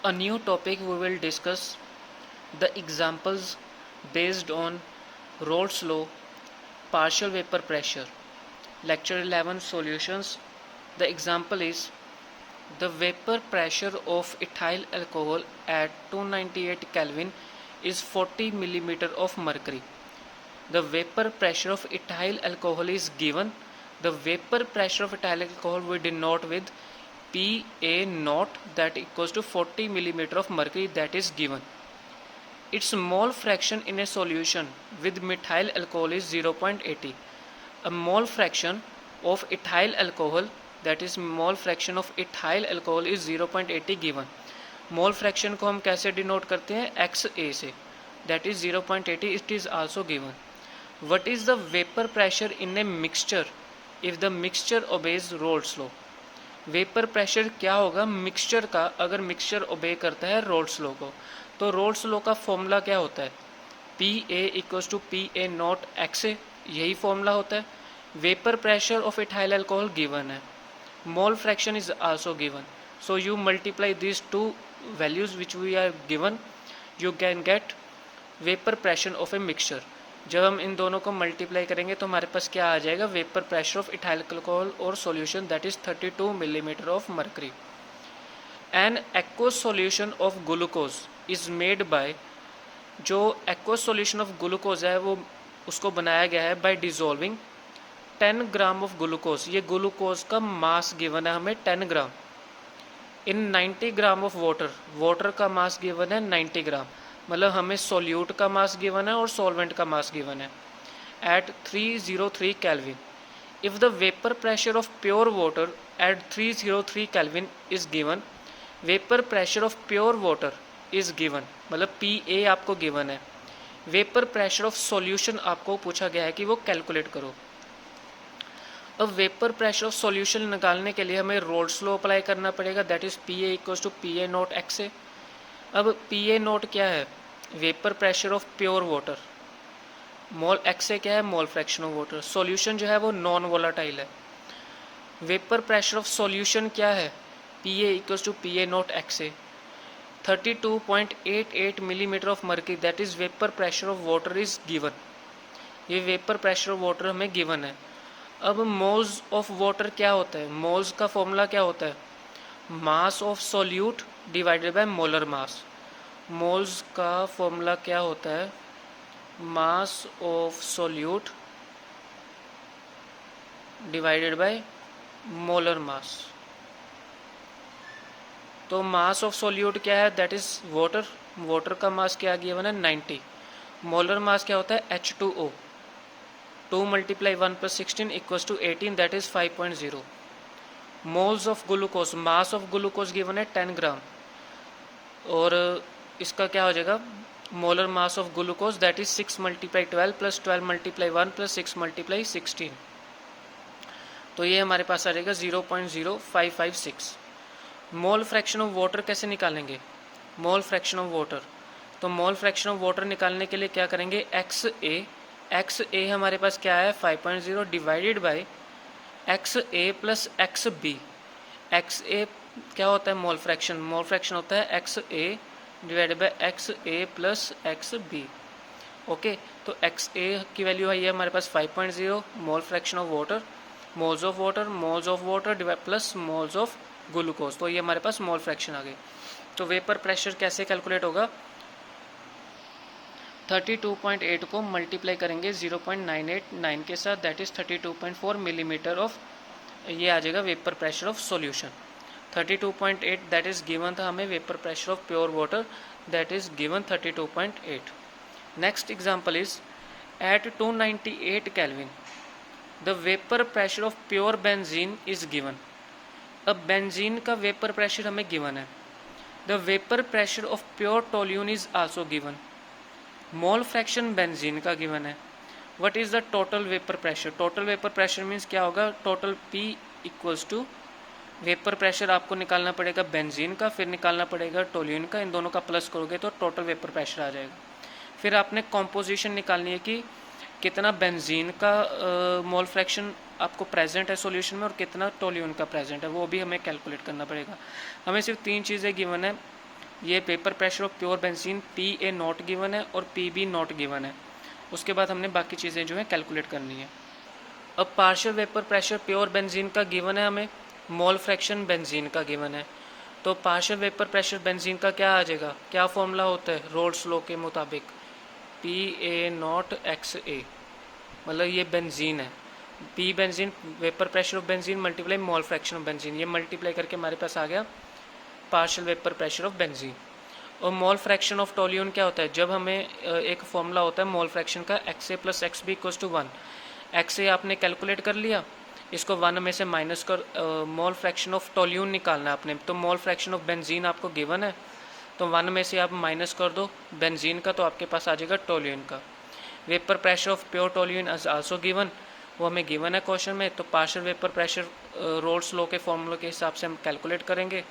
a new topic we will discuss the examples based on Rolle's law, partial vapor pressure. Lecture 11 solutions. The example is the vapor pressure of ethyl alcohol at 298 Kelvin is 40 millimeter of mercury. The vapor pressure of ethyl alcohol is given. The vapor pressure of ethyl alcohol we denote with Pa0 that equals to 40 millimeter of mercury that is given. Its mole fraction in a solution with methyl alcohol is 0.80. A mole fraction of ethyl alcohol, that is mole fraction of ethyl alcohol is 0.80 given. Mole fraction को हम कैसे denote करते हैं, XA से, that is 0.80. It is also given. What is the vapor pressure in a mixture if the mixture obeys Rolle's law? Vapour pressure क्या होगा mixture का अगर मिक्सचर ओबे करता है रोल्स लॉ को. तो रोल्स लॉ का फॉर्मूला क्या होता है, Pa equals to Pa0 XA, यही फॉर्मूला होता है. Vapour pressure of ethyl alcohol given है, mole fraction is also given. So you multiply this two values which we are given, you can get vapour pressure of a mixture. जब हम इन दोनों को multiply करेंगे तो हमारे पास क्या आ जाएगा, vapour pressure of ethyl alcohol और solution that is 32 millimetre of mercury. An aqueous solution of glucose is made by, जो एक्वस सॉल्यूशन ऑफ ग्लूकोज है वो उसको बनाया गया है by dissolving 10 gram of glucose. ये ग्लूकोज का मास गिवन है हमें 10 gram in 90 gram of water. Water का मास गिवन है 90 ग्राम, मतलब हमें सोल्यूट का मास गिवन है और सॉल्वेंट का मास गिवन है at 303 kelvin. If the vapour pressure of pure water at 303 kelvin is given, vapour pressure of pure water is given, मतलब Pa आपको गिवन है. वेपर प्रेशर ऑफ सॉल्यूशन आपको पूछा गया है कि वो कैलकुलेट करो. अब वेपर प्रेशर ऑफ सॉल्यूशन निकालने के लिए हमें रोल्स लॉ अप्लाई करना पड़ेगा, that is Pa equals to Pa0 XA. अब Pa0 क्या है, vapour pressure of pure water. Mole XA क्या है, mole fraction of water. Solution जो है वो नॉन वोलाटाइल है. वेपर प्रेशर ऑफ सॉल्यूशन क्या है, Pa equals to Pa0 XA. 32.88 millimetre of mercury that is vapour pressure of water is given. ये vapour pressure of water हमें given है. अब मोल्स ऑफ वाटर क्या होता है, मोल्स का फॉर्मूला क्या होता है, mass of solute divided by molar mass. Moles का फॉर्मूला क्या होता है, mass of solute divided by molar मास. तो मास ऑफ सॉल्यूट क्या है, दैट इज वाटर. वाटर का मास क्या गिवन है 90. मोलर मास क्या होता है H2O. 2 multiply 1 plus 16 equals to 18 that is 5.0. Moles of glucose, mass of glucose given है 10 ग्राम और इसका क्या हो जाएगा, molar mass of glucose that is 6 multiply 12 plus 12 multiply 1 plus 6 multiply 16. तो ये हमारे पास आ जाएगा 0.0556. मोल फ्रैक्शन ऑफ वाटर कैसे निकालेंगे, मोल फ्रैक्शन ऑफ वाटर. तो मोल फ्रैक्शन ऑफ वाटर निकालने के लिए क्या करेंगे, XA हमारे पास क्या है 5.0 divided by XA plus XB. XA क्या होता है, मोल फ्रैक्शन. मोल फ्रैक्शन होता है XA divided by XA plus XB. Okay, तो XA की वैल्यू है ये हमारे पास 5.0. मोल fraction of water, moles of water divide plus moles of glucose. तो ये हमारे पास मोल फ्रैक्शन आ गई. तो वेपर प्रेशर कैसे कैलकुलेट होगा, 32.8 को मल्टीप्लाई करेंगे 0.989 के साथ दैट इज 32.4 मिलीमीटर ऑफ, ये आ जाएगा vapour pressure of solution. 32.8 that is given था हमें vapour pressure of pure water that is given 32.8. Next example is at 298 kelvin the vapour pressure of pure benzene is given. अब benzene का vapour pressure हमें given है. The vapour pressure of pure toluene is also given. Mole fraction benzene का given है. What is the total vapour pressure, total vapour pressure means क्या होगा, total P equals to vapour pressure आपको निकालना पड़ेगा benzene का, फिर निकालना पड़ेगा टोल्यून का, इन दोनों का प्लस करोगे तो टोटल वेपर प्रेशर आ जाएगा. फिर आपने कॉम्पोजिशन निकालनी है कि कितना बेंजीन का मोल फ्रैक्शन आपको प्रेजेंट है सॉल्यूशन में और कितना टोल्यून का प्रेजेंट है, वो भी हमें कैलकुलेट करना पड़ेगा. हमें सिर्फ 3 चीज़ें गिवन है, ये vapour pressure of pure benzene PA not given है और PB नॉट गिवन है। उसके बाद हमने बाकी चीज़ें जो है कैलकुलेट करनी है। अब partial vapour pressure pure benzene का गिवन है हमें, मोल फ्रैक्शन बेंजीन का गिवन है। तो पार्शियल वेपर प्रेशर बेंजीन का क्या आ जाएगा, क्या फॉर्मूला होता है रोल्स लॉ के मुताबिक, PA नॉट XA, मतलब ये बेंजीन है, P benzene vapour pressure of benzene multiply mole fraction of benzene, ये मल्टीप्लाई करके हमारे पास आ गया partial vapour pressure of benzene. और मोल फ्रैक्शन ऑफ टोल्यून क्या होता है, जब हमें एक फॉर्मूला होता है मोल फ्रैक्शन का XA plus XB equals to 1। XA आपने कैलकुलेट कर लिया, इसको 1 में से माइनस कर मोल फ्रैक्शन ऑफ टोल्यून निकालना है आपने। तो मोल फ्रैक्शन ऑफ बेंजीन आपको गिवन है, तो 1 में से आप माइनस कर दो बेंजीन का, तो आपके पास आ जाएगा टोल्यून का। Vapour pressure of pure toluene is also given, वो हमें गिवन है क्वेश्चन में। तो partial vapour pressure roles law के फॉर्मूले के हिसाब से हम कैलकुलेट करेंगे,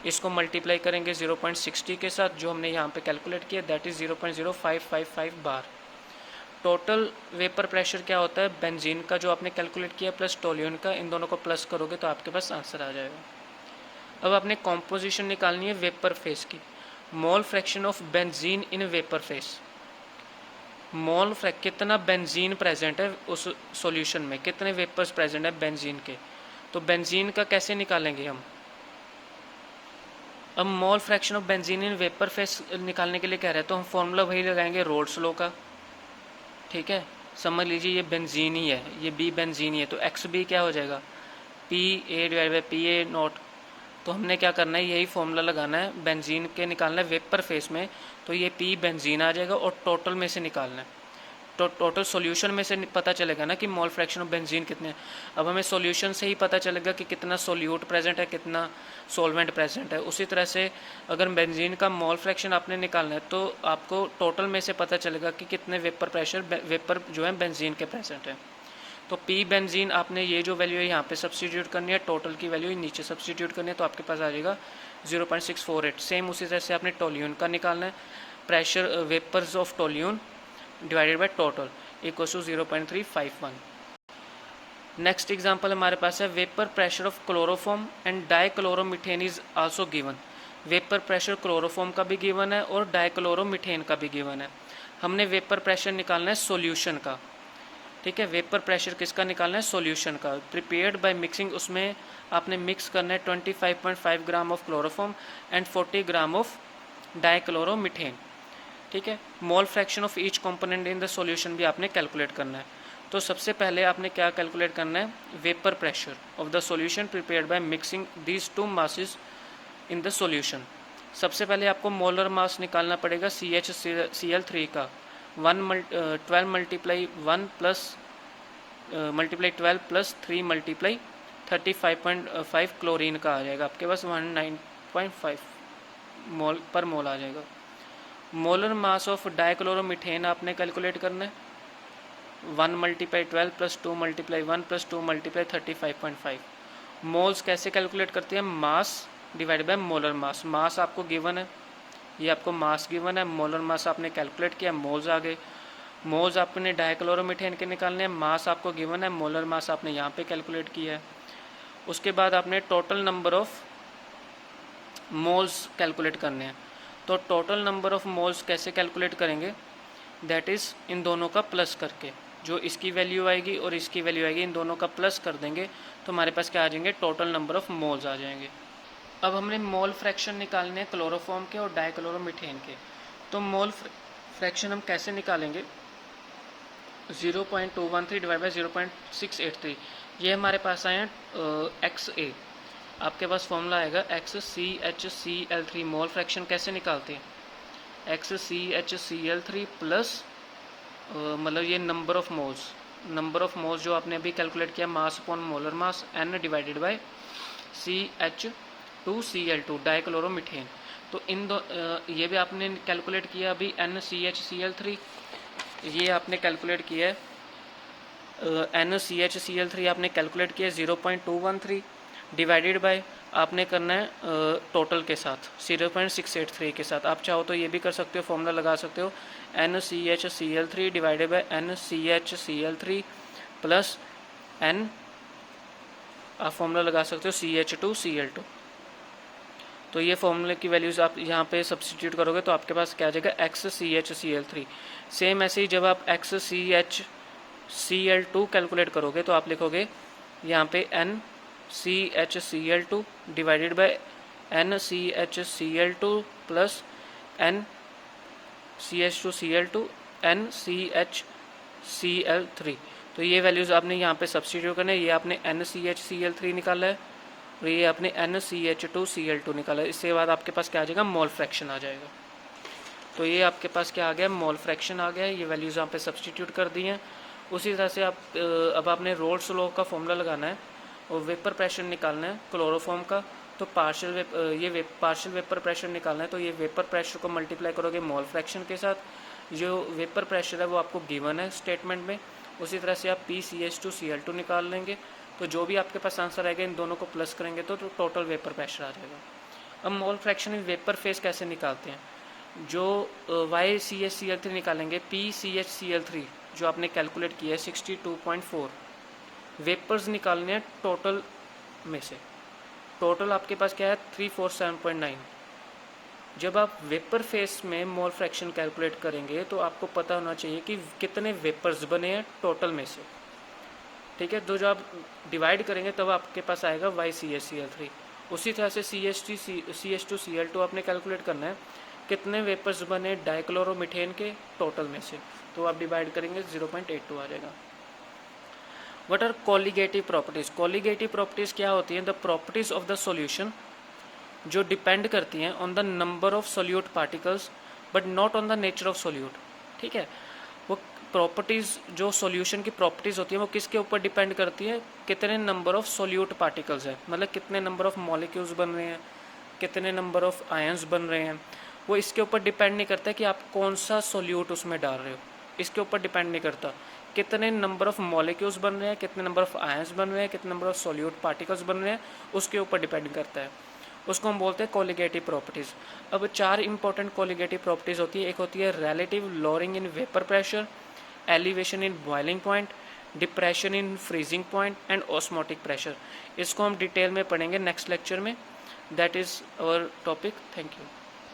इसको मल्टीप्लाई करेंगे 0.60 के साथ जो हमने यहाँ पे कैलकुलेट किया, that is 0.0555 bar. Total vapour pressure क्या होता है, बेंजीन का जो आपने कैलकुलेट किया प्लस टोल्यून का, इन दोनों को प्लस करोगे तो आपके पास आंसर आ जाएगा। अब आपने कॉम्पोजिशन निकालनी है वेपर फेस की, मोल fraction of benzene in vapour face. Mole fraction कितना बेंजीन प्रेजेंट है उस सॉल्यूशन में, कितने वेपर्स प्रेजेंट है बेंजीन के, तो बेंजीन का कैसे निकालेंगे हम। अब मोल fraction of benzene in vapour face निकालने के लिए कह रहे हैं, तो हम फॉर्मूला वही लगाएंगे रोल्स लॉ का। ठीक है, समझ लीजिए ये बेंजीन ही है, ये बी बेंजीन ही है, तो XB क्या हो जाएगा, PA divide by PA not. तो हमने क्या करना है, यही फॉर्मूला लगाना है, बेंजीन के निकालना है वेपर फेस में, तो ये P बेंजीन आ जाएगा और टोटल में से निकालना है। तो टोटल सॉल्यूशन में से पता चलेगा ना कि मोल फ्रैक्शन ऑफ बेंजीन कितने हैं। अब हमें सॉल्यूशन से ही पता चलेगा कि कितना सोल्यूट प्रेजेंट है, कितना सॉल्वेंट प्रेजेंट है। उसी तरह से अगर बेंजीन का मोल फ्रैक्शन आपने निकालना है तो आपको टोटल में से पता चलेगा कि कितने वेपर जो है बेंजीन के प्रेजेंट है। तो P बेंजीन आपने ये जो वैल्यू है यहाँ पे सब्सटीट्यूट करनी है, टोटल की वैल्यू नीचे सब्सटीट्यूट करनी है, तो आपके पास आ जाएगा 0.648। सेम उसी तरह से आपने टोल्यून का निकालना है, pressure vapours of toluene divided by total equal to 0.351। Next example हमारे पास है vapour pressure of chloroform and dichloromethane is also given. Vapour pressure chloroform का भी गिवन है और डाइक्लोरोमीथेन का भी गिवन है। हमने वेपर प्रेशर निकालना है सॉल्यूशन का। ठीक है, वेपर प्रेशर किसका निकालना है, सॉल्यूशन का। प्रिपेयर्ड बाय मिक्सिंग, उसमें आपने मिक्स करना है 25.5 gram of chloroform and 40 gram of dichloromethane. ठीक है, mole fraction of each component in the solution भी आपने कैलकुलेट करना है। तो सबसे पहले आपने क्या कैलकुलेट करना है, vapour pressure of the solution prepared by mixing these two masses in the solution. सबसे पहले आपको मोलर मास निकालना पड़ेगा CHCl3 का, 12 multiply 1 plus multiply 12 plus 3 multiply 35.5 chlorine का आ जाएगा आपके पास 109.5 मोल पर मोल आ जाएगा। मोलर मास ऑफ डाइक्लोरोमीथेन आपने कैलकुलेट करना है, 1 multiply 12 plus 2 multiply 1 plus 2 multiply 35.5। Moles कैसे कैलकुलेट करते हैं, mass divide by molar mass. Mass आपको गिवन है, ये आपको मास गिवन है, मोलर मास आपने कैलकुलेट किया, मोल्स आ गए। मोल्स आपने डाइक्लोरोमीथेन के निकालने हैं, मास आपको गिवन है, मोलर मास आपने यहाँ पे कैलकुलेट किया है। उसके बाद आपने total number of moles calculate करने हैं। तो टोटल नंबर ऑफ मोल्स कैसे कैलकुलेट करेंगे, दैट इज़ इन दोनों का प्लस करके, जो इसकी वैल्यू आएगी और इसकी वैल्यू आएगी, इन दोनों का प्लस कर देंगे तो हमारे पास क्या आ जाएंगे, टोटल नंबर ऑफ मोल्स आ जाएंगे। अब हमने मोल फ्रैक्शन निकालने हैं क्लोरोफॉर्म के और डाइक्लोरोमीथेन के। तो मोल फ्रैक्शन हम कैसे निकालेंगे, 0.213 डिवाइड बाई 0.683, ये हमारे पास आए हैं XA। आपके पास फॉर्मूला आएगा XCHCl3। मोल फ्रैक्शन कैसे निकालते हैं, XCHCl3 प्लस मतलब ये नंबर ऑफ मोल्स जो आपने अभी कैलकुलेट किया, mass upon molar mass, N divided by CH2Cl2 dichloromethane. तो इन दो ये भी आपने कैलकुलेट किया अभी, NCHCl3 ये आपने कैलकुलेट किया है, NCHCl3 आपने कैलकुलेट किया 0.213 डिवाइडेड बाय आपने करना है टोटल के साथ 0.683 के साथ। आप चाहो तो ये भी कर सकते हो, फॉर्मूला लगा सकते हो, NCHCl3 divided by NCHCl3 plus N, आप फॉर्मूला लगा सकते हो CH2Cl2। तो ये फॉर्मूले की वैल्यूज़ आप यहाँ पे सब्सटीट्यूट करोगे तो आपके पास क्या आ जाएगा XCHCl3। सेम ऐसे ही जब आप XCHCl2 कैलकुलेट करोगे तो आप लिखोगे यहाँ पे NCHCl2 divided by NCHCl2 plus NCH2Cl2 NCHCl3। तो ये वैल्यूज़ आपने यहाँ पे सब्सटीट्यूट करना है। ये आपने NCHCl3 निकाला है और ये आपने NCH2Cl2 निकाला है। इसके बाद आपके पास क्या आ जाएगा, मोल फ्रैक्शन आ जाएगा। तो ये आपके पास क्या आ गया, मोल फ्रैक्शन आ गया है। ये वैल्यूज़ यहाँ पे सब्सटीट्यूट कर दी हैं। उसी तरह से आप अब आपने रोल्स लॉ का फॉर्मूला लगाना है और वेपर प्रेशर निकालना है क्लोरोफॉर्म का। तो पार्शियल वेपर प्रेशर निकालना है। तो ये वेपर प्रेशर को मल्टीप्लाई करोगे मोल फ्रैक्शन के साथ। जो वेपर प्रेशर है वो आपको गिवन है स्टेटमेंट में। उसी तरह से आप PCH2Cl2 निकाल लेंगे। तो जो भी आपके पास आंसर आएगा इन दोनों को प्लस करेंगे तो टोटल वेपर प्रेशर आ जाएगा। अब मोल फ्रैक्शन में वेपर फेस कैसे निकालते हैं, जो YCHCl3 निकालेंगे, PCHCl3 जो आपने कैलकुलेट किया है 62.4 वेपर्स निकालने हैं टोटल में से। टोटल आपके पास क्या है 347.9। जब आप वेपर फेस में मोल फ्रैक्शन कैलकुलेट करेंगे तो आपको पता होना चाहिए कि कितने वेपर्स बने हैं टोटल में से, ठीक है। तो जब आप डिवाइड करेंगे तब आपके पास आएगा YCHCl3। उसी तरह से CH2Cl2 आपने कैलकुलेट करना है कितने वेपर्स बने डाइक्लोरोमीथेन के टोटल में से। तो आप डिवाइड करेंगे 0.82 आ जाएगा। What are colligative properties. Colligative properties क्या होती हैं, the properties of the solution जो डिपेंड करती हैं on the number of solute particles but not on the nature of solute, ठीक है। वो प्रॉपर्टीज़ जो सॉल्यूशन की प्रॉपर्टीज़ होती हैं वो किसके ऊपर डिपेंड करती है, कितने नंबर ऑफ सोल्यूट पार्टिकल्स हैं, मतलब कितने नंबर ऑफ मॉलिक्यूल्स बन रहे हैं, कितने नंबर ऑफ आयंस बन रहे हैं। वो इसके ऊपर डिपेंड नहीं करता कि आप कौन सा सोल्यूट उसमें डाल रहे हो, इसके ऊपर डिपेंड नहीं करता। कितने नंबर ऑफ मॉलिक्यूल्स बन रहे हैं, कितने नंबर ऑफ आयंस बन रहे हैं, कितने नंबर ऑफ सोल्यूट पार्टिकल्स बन रहे हैं, उसके ऊपर डिपेंड करता है। उसको हम बोलते हैं कोलिगेटिव प्रॉपर्टीज़। अब 4 इंपॉर्टेंट कोलिगेटिव प्रॉपर्टीज़ होती है। एक होती है relative lowering in vapour pressure, elevation in boiling point, depression in freezing point and osmotic pressure. इसको हम डिटेल में पढ़ेंगे नेक्स्ट लेक्चर में। That is our topic. Thank you.